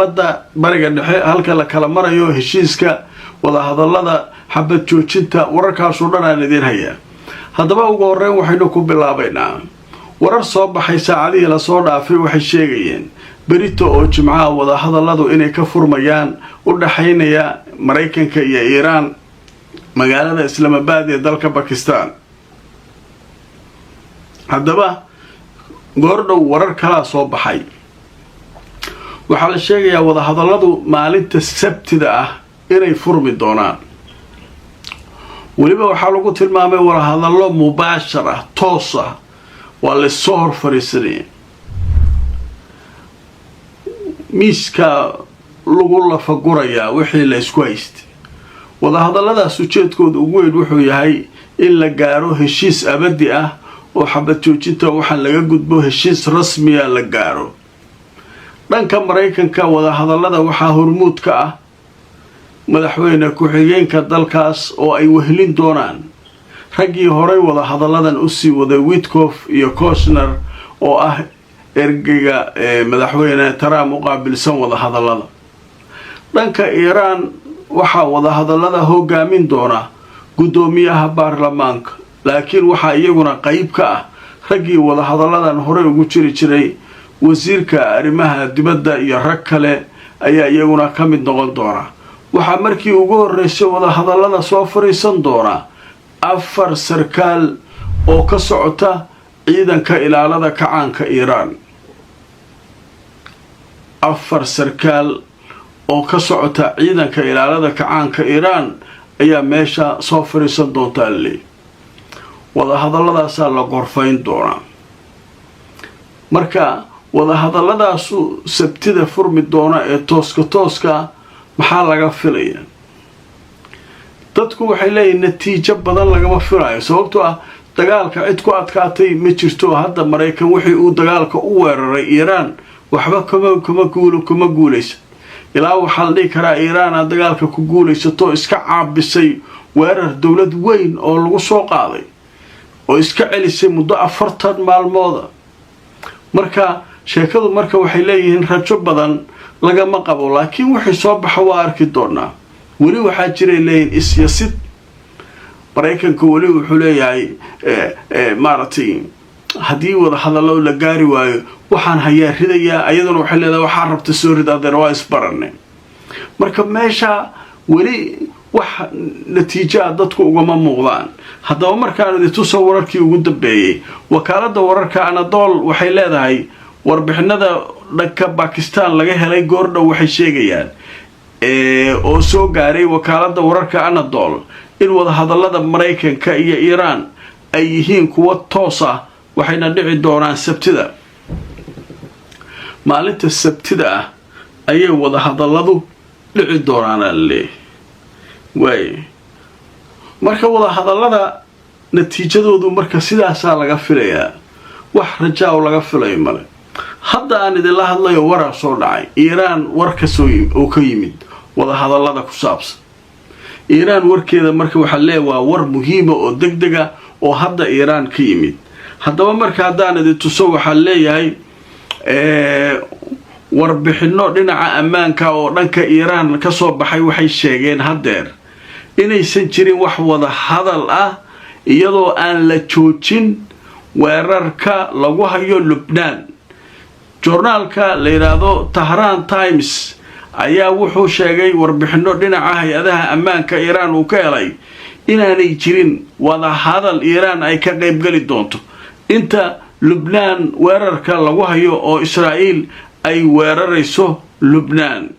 badda bariga dhexe halka la kala marayo heshiiska wada hadallada xabad joojinta wararkaas oo dhan aan idin hayaa. haddaba ugu horreyn waxaynu ku bilaabaynaa warar soo baxay saacadihii la soo dhaafay waxay sheegayeen berito oo jimcaha wada hadalladu inay ka furmayaan u dhaxaynaya Mareykanka iyo Iiraan magaalada Islamabad ee dalka Pakistan. haddaba goordhow warar kala soo baxay waxaa la sheegayaa wada hadalladu maalinta Sabtida ah inay furmi doonaan. waliba waxaa lagu tilmaamay wada hadallo mubaashir ah toos ah waa la soo hor fariisanaya miiska lagu lafagurayaa wixii la isku haystay. wada hadalladaas ujeedkooda ugu weyn wuxuu yahay in la gaaro heshiis abadi ah oo xabad joojinta waxaan laga gudbo heshiis rasmi ah la gaaro. dhanka Mareykanka wada hadallada waxaa hormuud ka ah madaxweyne ku-xigeenka dalkaas oo ay wehelin doonaan raggii horey wada hadalladan u sii waday Witkoff iyo Kushner oo ah ergeyga madaxweyne Trump u qaabilsan wada hadallada. dhanka Iiraan waxaa wada hadallada hogaamin doona gudoomiyaha baarlamaanka, laakiin waxaa iyaguna qayb ka ah raggii wada hadalladan horey ugu jiri jiray wasiirka arrimaha dibadda iyo rag kale ayaa iyaguna ka mid noqon doona. waxaa markii ugu horeysay wada hadallada soo fariisan doona 4 sarkaal oo ka socota ciidanka ilaalada kacaanka Iiraan. 4 sarkaal oo ka socota ciidanka ilaalada kacaanka Iiraan ayaa meesha soo fariisan doonta alle. wada hadalladaas la qorfayn doona. marka wada hadalladaas Sabtida furmi doona ee tooska maxaa laga filayaa? dadku waxay leeyihiin natiijo badan lagama filayo sababtoo ah dagaalka cid ku adkaatay ma jirto. hadda Mareykan wixii uu dagaalka u weeraray Iiraan waxba kuma guuleysan. ilaa waxaa la dhihi karaa Iiraan dagaalka ku guuleysato iska caabisay weerar dowlad weyn oo lagu soo qaaday oo iska celisay muddo 40 maalmood. marka sheekadu waxay leeyihiin rajo badan lagama qabo, laakiin wixii soo baxa waa arki doonaa. weli waxaa jiray leeyihiin isyasid. Mareykanka weli wuxuu leeyahay maaragtay haddii wada hadallo la gaari waayo waxaan hayaa ridayaa, ayaduna waxay leedahay waxaa rabta soo ridaadeen waa isbaranay. marka meesha weli wax natiijo dadku ugama muuqdaan. haddaba markaan idin tuso wararkii ugu dambeeyay wakaaladda wararka Anadolu waxay leedahay warbixinada dhanka Pakistan laga helay goordhow waxay sheegayaan oo soo gaaray wakaaladda wararka Anadolu in wada hadallada Mareykanka iyo Iiraan ay yihiin kuwa toos ah waxayna dhici doonaan Sabtida. maalinta Sabtida ah ayay wada hadalladu dhici doonaan alle. marka wada hadallada natiijadoodu marka sidaas laga filayaa, wax rajaa laga filayo male. hadda aan idinla hadlayo warar soo dhacay Iiraan warka oo ka yimid wada hadallada ku saabsan. Iiraan warkeeda marka waxa leeyahay war muhiim oo degdeg ah oo hadda Iiraan ka yimid. haddaba marka haddaan idin tuso waxa leeyahay warbixino dhinaca ammaanka oo dhanka Iiraan ka soo baxay waxay sheegeen hadeer inaysan jirin wax wada hadal ah iyadoo aan la joojin weerarka lagu hayo Lubnaan. joornaalka la yiraahdo Tehran Times ayaa wuxuu sheegay warbixino dhinaca hay'adaha ammaanka Iiraan uu ka helay inaanay jirin wada hadal Iiraan ay ka qayb gali doonto inta Lubnaan weerarka lagu hayo oo Israa'iil ay weerarayso Lubnaan.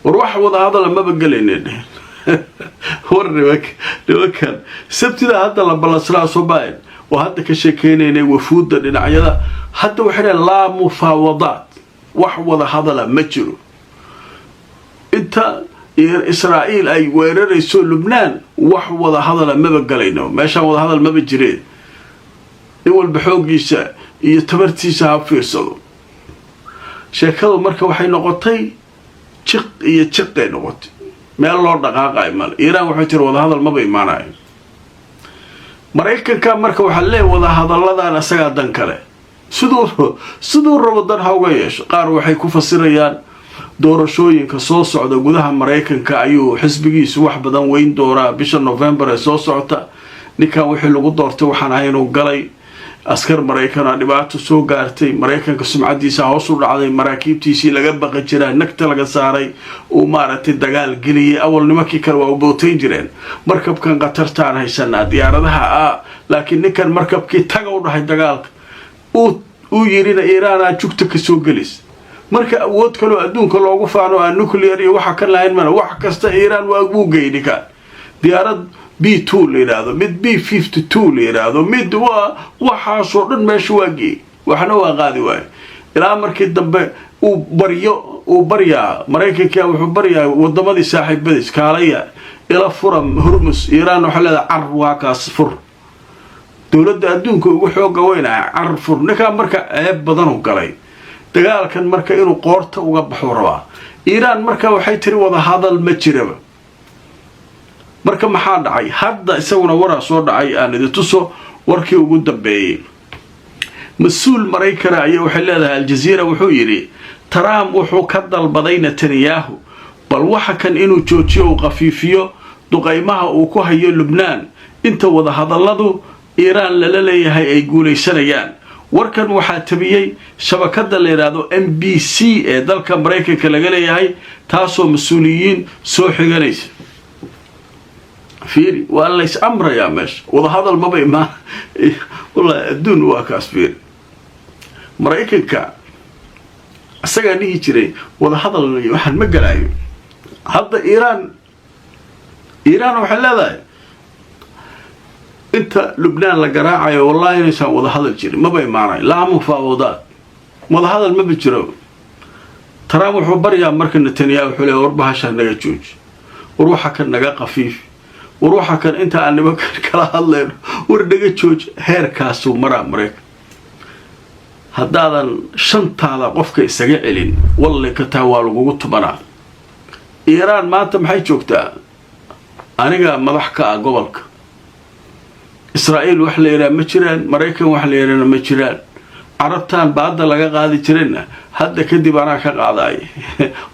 wax wada hadal ma bagaleeneen warnimakan Sabtida hadda la balasraa Soomaaliya oo hadda ka sheekeynayna wafuudda dhinacyada hadda waxay la mufaawadaad wax wada hadal ma jiro inta Israa'iil ay weerarayso Lubnaan. wax wada hadal ma bagaleyno meesha wada hadal ma jireen. walba xoogiisa iyo tabartiisa ha fiirsado. sheekadu marka waxay noqotay jiq noqotay meel loo dhaqaaqay mal. Iiraan waxay tir wada hadal ma imaanayo. Mareykanka marka waxa leeyahay wada hadalladan asaga dan kale siduu rabo dan ha uga yeesho. qaar waxay ku fasirayaan doorashooyinka soo socda gudaha Mareykanka ayuu xisbigiisu wax badan weyn doonaa bisha November ee soo socota. ninkan wixii lagu doortay waxaan ahay inuu galay askar Mareykan dhibaato soo gaartay, Mareykanka sumcadiisa hoos u dhacday, maraakiibtiisii laga baqi jiray, nagta laga saaray, uu maaragtay dagaal geliyay. awal nimankii kale waa u bootayn jireen markabkan qatartaan haysanaa diyaaradaha laakiin ninkan markabkii taga u dhahay dagaalka uu yirina Iiraan jugta ka soo gelis. marka awood kale adduunka loogu faano nuclear iyo waxa ka lahayn mana wax kasta Iiraan waa ugu geeyay diyaarad B2 leeyahay mid B52 leeyahay mid waxa soo dhan meesha waagi waxna waa qaadi waay ilaa markii dambe uu barya Mareykanka wuxuu baryaa wadamadii saaxiibadiis kaalaya ila furam Hormuz. Iiraan waxa leedahay carwa kaas fur dawladda adduunka ugu xoog weynaa carfur. ninka marka ceeb badan u galay dagaalkan marka inuu qoorta uga baxo rabaa. Iiraan marka waxay tiri wada hadal ma jiraba. marka maxaa dhacay hadda isaguna waraa soo dhacay aan idin tuso warkii ugu dambeeyay. mas'uul Mareykan ayaa waxay leedahay Al Jazeera wuxuu yiri Trump wuxuu ka dalbaday Netanyahu bal waxa kan inuu joojiyo qafiifiyo duqeymaha uu ku hayo Lebanon inta wada hadalladu Iiraan la leeyahay ay guuleysanayaan. warkan waxaa tabiyay shabakada la yiraahdo NBC ee dalka Mareykanka laga leeyahay taasoo mas'uuliyiin soo xiganaysa. فيري ولا ليس أمر يا مش وهذا المبي ما والله دون واكاس فيري مريكن كا سجاني يجري وهذا اللي واحد مجرى هذا إيران وحلا ذا أنت لبنان لجراعة والله ينسى وهذا الجري ما بي معنا لا مفاوضات وهذا المبي جرى ترى محبر يا مركن نتنياهو حلا وربها عشان نجوج وروحك النجا خفيف وروحك انت aan nimanka kala hadleen war dhaga jooj heerkaas uu maraa Mareykan hadaadan shantaada qofka isaga celin wallahi ka taa waa lagu tumanaa. Iiraan maanta maxay joogtaa aniga madax ka ah gobolka Israa'iil wax la yiraahdo ma jiraan, Mareykan wax la yiraahdo ma jiraan. carabtaan baada laga qaadi jirayna hadda kadib ana ka qaaday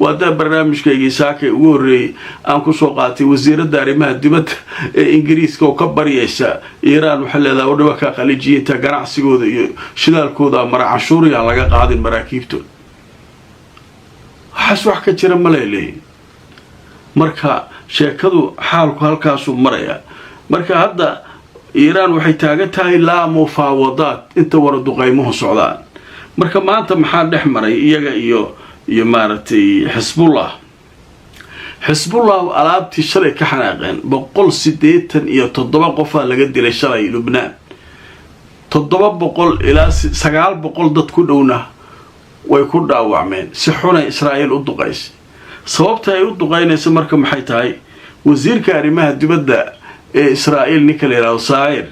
wada barnaamijkayga saakay ugu horeeyay aan ku soo qaatay wasiirada arrimaha dibadda ee Ingiriiska oo ka bariyaysa Iiraan waxa leedahay oo dhawaa ka qalijiinta ganacsigooda iyo shidaalkooda mar cashuuriya laga qaadin maraakiibtooda. wax ka jira ma leeyahay marka sheekadu xaalku halkaas uu maraya. marka hadda Iiraan waxay taagan tahay la mufaawadaad inta wara duqeymuhu socdaan. marka maanta maxaa dhex maray iyaga iyo maartay Xisbullah alaabtii shalay ka xanaaqeen 187 qof laga dilay shalay Lebanon 700 ilaa 900 dad ku dhowna way ku dhaawacmeen si xun ay Israa'iil u duqeysay. sababta ay u duqeynayso marka maxay tahay wasiirka arrimaha dibadda إسرائيل نيكل راوساير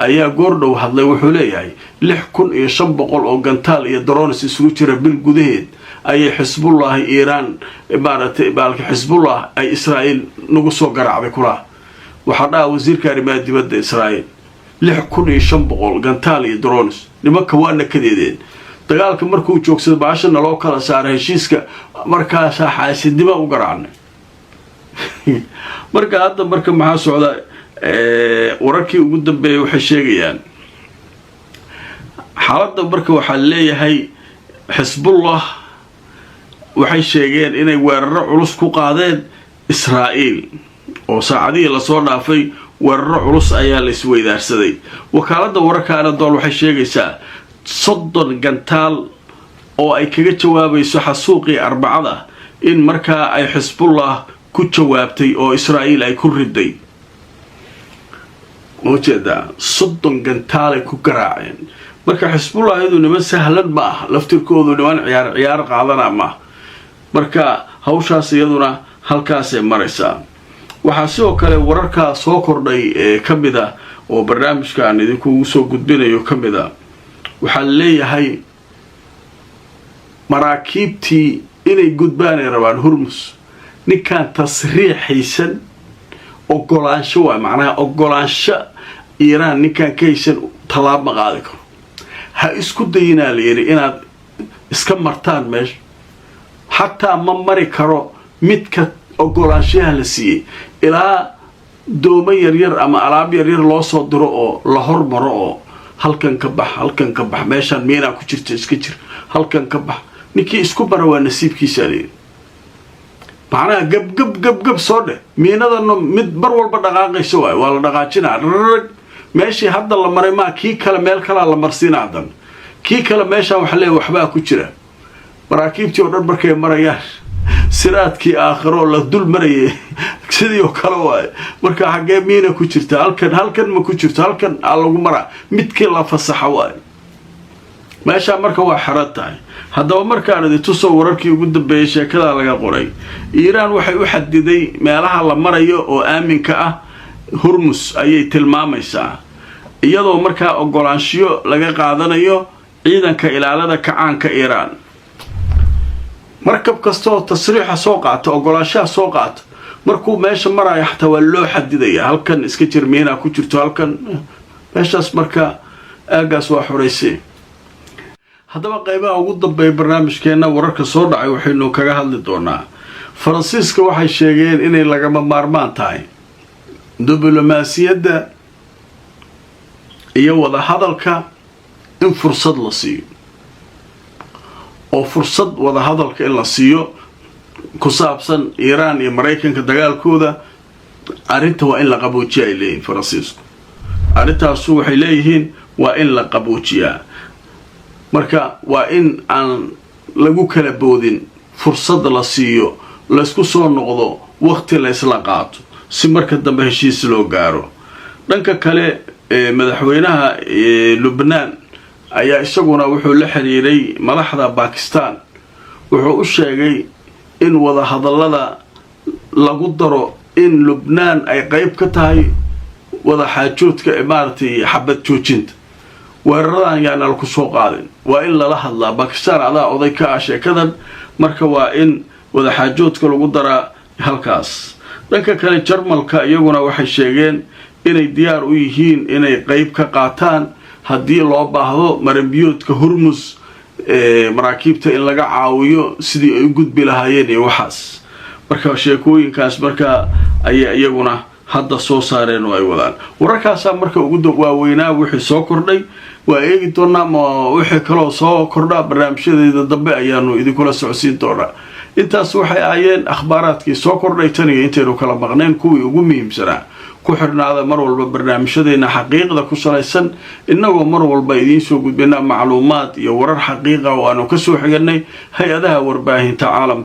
أيها غوردو هذا وحولي هاي 6500 أو جنتال يدرونس سويتشر بالجديد أي حزب الله إيران إمارة بالك حزب الله أي إسرائيل نقصو قرع بكرة وحنا وزير كريمات دبد إسرائيل 6500 جنتال يدرونس لما كوانا كديدين دقالك مركو جوكس بعشان لو كلا صار هشيسك مركز حاسد دما وقرعنا مركز هذا مركز مع سعودة wararkii ugu dambeeyay waxay sheegayaan xaaladda marka waxa leeyahay Xisbullah waxay sheegeen inay weeraro culus ku qaadeen Israa'iil oo saacadii la soo dhaafay weeraro culus ayaa la isweydaarsaday. wakaaladda wararka Anadolu waxay sheegaysaa 30 gantaal oo ay kaga jawaabayso xasuuqii Arbacada in marka ay Xisbullah ku jawaabtay oo Israa'iil ay ku riday وجدا صدق جنتالي كقراعين مركا حسب الله هذو نما سهلا ما لفتركوذو نوان عيار قاعدنا ما مركا هوشا سيدنا هالكاسي مريسا وحاسيو كالي وراركا سوكر داي كمدا وبرنامج كان يديكو سو قدبين يو كمدا وحالي هاي مراكيبتي إلي قدباني روان هرمس نكان تصريح حيسن ogolaansho waa macnaha ogolaansho Iiraan ninkan kaysan talaab ma qaadi karo ha isku dayinaa la yidhi inaad iska martaan meesha xataa ma mari karo midka ogolaanshaha la siiyey ilaa doomo yaryar ama alaab yaryar loo soo diro oo la hormaro oo halkan ka bax meeshaan miinaa ku jirta iska jir halkan ka bax ninkii isku bara waa nasiibkiisa leeyahay macnaha gab soo dheh miinadana mid bar walba dhaqaaqaysa waay waa la dhaqaajinaa meeshii hadda la maray maa kii kale meel kalaa la marsiina hadan kii kale meeshaan waxa leeyahay waxbaa ku jira maraakiibtii oo dhan markay marayaan siraadkii aakhiro la dul marayay sidii oo kale waay marka xagee miina ku jirta halkan ma ku jirto halkan lagu maraa midkii la fasaxa waay meesha marka waa xarad tahay haddaba markaan idin tuso wararkii ugu dambeeyay sheekada laga qoray Iiraan waxay u xadiday meelaha la marayo oo aaminka ah Hormuz ayay tilmaamaysaa iyadoo markaa ogolaanshiyo laga qaadanayo ciidanka ilaalada kacaanka Iiraan markab kasta oo tasriixa soo qaata ogolaanshaha soo qaata markuu meesha marayo xataa waa loo xadidaya halkan iska jir miina ku jirto halkan meeshaas marka aagaas waa xoreysay haddaba qaybaha ugu dambeeya barnaamijkeena wararka soo dhacay waxaynu kaga hadli doonaa Faransiiska waxay sheegeen inay lagama maarmaan tahay diblomaasiyadda iyo wada hadalka in fursad la siiyo oo fursad wada hadalka in la siiyo ku saabsan Iiraan iyo Mareykanka dagaalkooda arinta waa in la qaboojiyaa ay leeyihiin Faransiisku arintaas waxay leeyihiin waa in la qaboojiyaa marka waa in aan lagu kala boodin fursad la siiyo la isku soo noqdo waqti la isla qaato si marka dambe heshiis loo gaaro dhanka kale madaxweynaha Lebanon ayaa isaguna wuxuu la xiriiray madaxda Pakistan wuxuu u sheegay in wada hadallada lagu daro in Lebanon ay qayb ka tahay wada xaajoodka imaartii xabad joojinta weeraradan yaana la ku soo qaadin waa in lala hadlaa Pakistan adaa oday ka ah sheekadan marka waa in wada xaajoodka lagu daraa halkaas dhanka kale Jarmalka iyaguna waxay sheegeen inay diyaar u yihiin inay qayb ka qaataan haddii loo baahdo maranbiyoodka Hormuz maraakiibta in laga caawiyo sidii ay u gudbi lahaayeen iyo waxaas marka sheekooyinkaas marka ay iyaguna hadda soo saareen oo ay wadaan wararkaas marka ugu waaweynaa wixii soo kordhay waa eegi doonaa ma wixii kale soo kordha barnaamijyadeeda dambe ayaanu idin kula socodsiin doonaa intaas waxay aayeen akhbaaraadkii soo kordhay tan iyo intaynu kala maqneen kuwii ugu muhiimsanaa ku xirnaada mar walba barnaamijyadeena xaqiiqda ku salaysan inagoo mar walba idiin soo gudbinaa macluumaad iyo warar xaqiiqa oo aanu ka soo xiganay hay-adaha warbaahinta caalamka